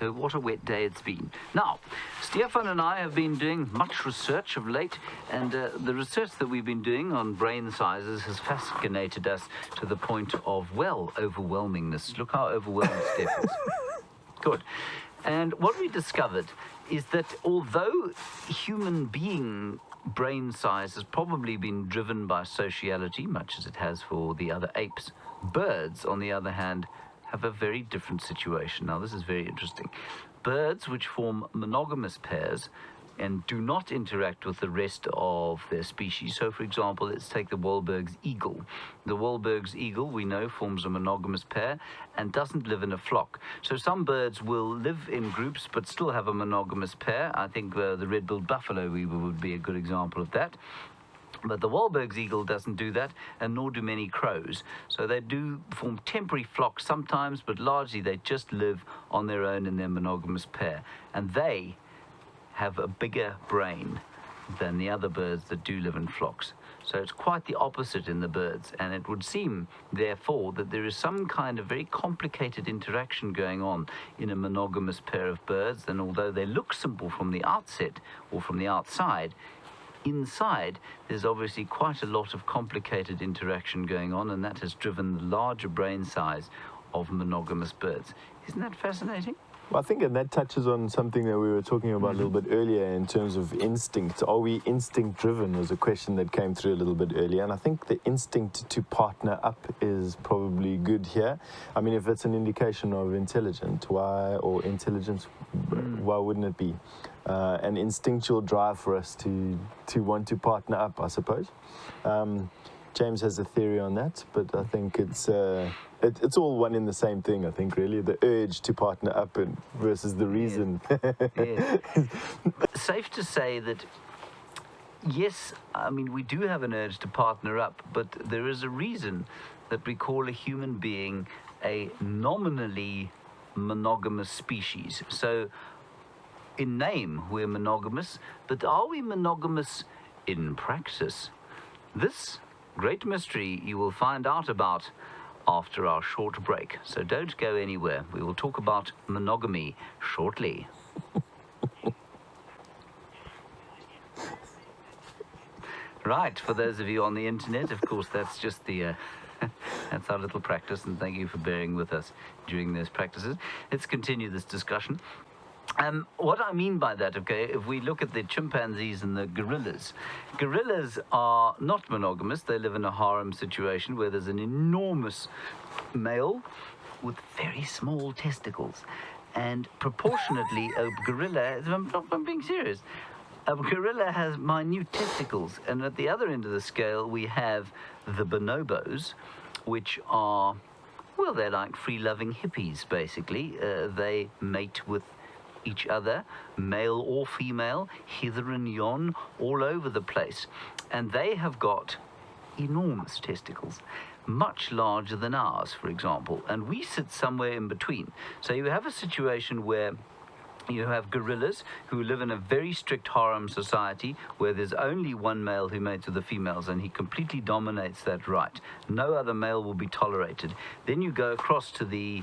So what a wet day it's been. Now, Stefan and I have been doing much research of late, and the research that we've been doing on brain sizes has fascinated us to the point of, well, overwhelmingness. Look how overwhelmed Steph is. Good. And what we discovered is that although human being brain size has probably been driven by sociality, much as it has for the other apes, birds, on the other hand, have a very different situation. Now, this is very interesting. Birds which form monogamous pairs and do not interact with the rest of their species. So, for example, let's take the Wahlberg's eagle. The Wahlberg's eagle, we know, forms a monogamous pair and doesn't live in a flock. So some birds will live in groups but still have a monogamous pair. I think the red-billed buffalo weaver would be a good example of that. But the Wahlberg's eagle doesn't do that, and nor do many crows. So they do form temporary flocks sometimes, but largely they just live on their own in their monogamous pair. And they have a bigger brain than the other birds that do live in flocks. So it's quite the opposite in the birds, and it would seem, therefore, that there is some kind of very complicated interaction going on in a monogamous pair of birds, and although they look simple from the outset or from the outside, inside there's obviously quite a lot of complicated interaction going on, and that has driven the larger brain size of monogamous birds. Isn't that fascinating? Well, I think that touches on something that we were talking about a little bit earlier in terms of instinct. Are we instinct driven was a question that came through a little bit earlier, and I think the instinct to partner up is probably good here. I mean, if it's an indication of intelligence, why wouldn't it be? An instinctual drive for us to want to partner up, I suppose. James has a theory on that, but I think it's all one in the same thing, I think, really. The urge to partner up versus the reason. Yeah. Safe to say that, yes, I mean, we do have an urge to partner up, but there is a reason that we call a human being a nominally monogamous species. So, in name, we're monogamous, but are we monogamous in practice? This great mystery you will find out about after our short break. So don't go anywhere. We will talk about monogamy shortly. Right, for those of you on the internet, of course, that's just the... that's our little practice, and thank you for bearing with us during those practices. Let's continue this discussion. What I mean by that, okay, if we look at the chimpanzees and the gorillas are not monogamous. They live in a harem situation where there's an enormous male with very small testicles. And proportionately, a gorilla, I'm being serious, a gorilla has minute testicles. And at the other end of the scale, we have the bonobos, which are, well, they're like free-loving hippies, basically. They mate with each other, male or female, hither and yon, all over the place. And they have got enormous testicles, much larger than ours, for example. And we sit somewhere in between. So you have a situation where you have gorillas who live in a very strict harem society where there's only one male who mates with the females, and he completely dominates that right. No other male will be tolerated. Then you go across to the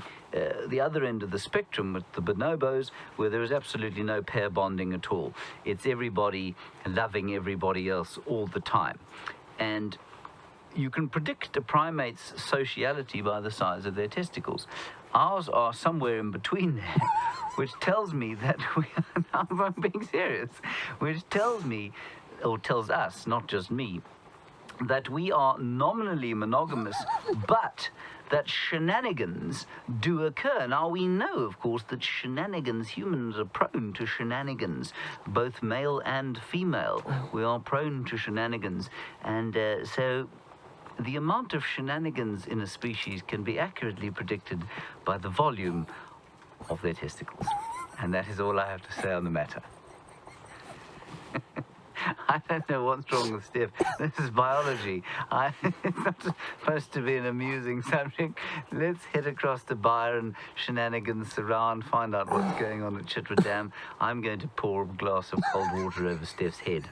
other end of the spectrum with the bonobos, where there is absolutely no pair bonding at all. It's everybody loving everybody else all the time. And you can predict a primate's sociality by the size of their testicles. Ours are somewhere in between there, which tells me that I'm being serious, which tells me, or tells us, not just me, that we are nominally monogamous, but that shenanigans do occur. Now, we know, of course, that shenanigans, humans are prone to shenanigans, both male and female. We are prone to shenanigans. And so the amount of shenanigans in a species can be accurately predicted by the volume of their testicles. And that is all I have to say on the matter. I don't know what's wrong with Steph. This is biology. It's not supposed to be an amusing subject. Let's head across to Byron, shenanigans around, find out what's going on at Chitwa Dam. I'm going to pour a glass of cold water over Steph's head.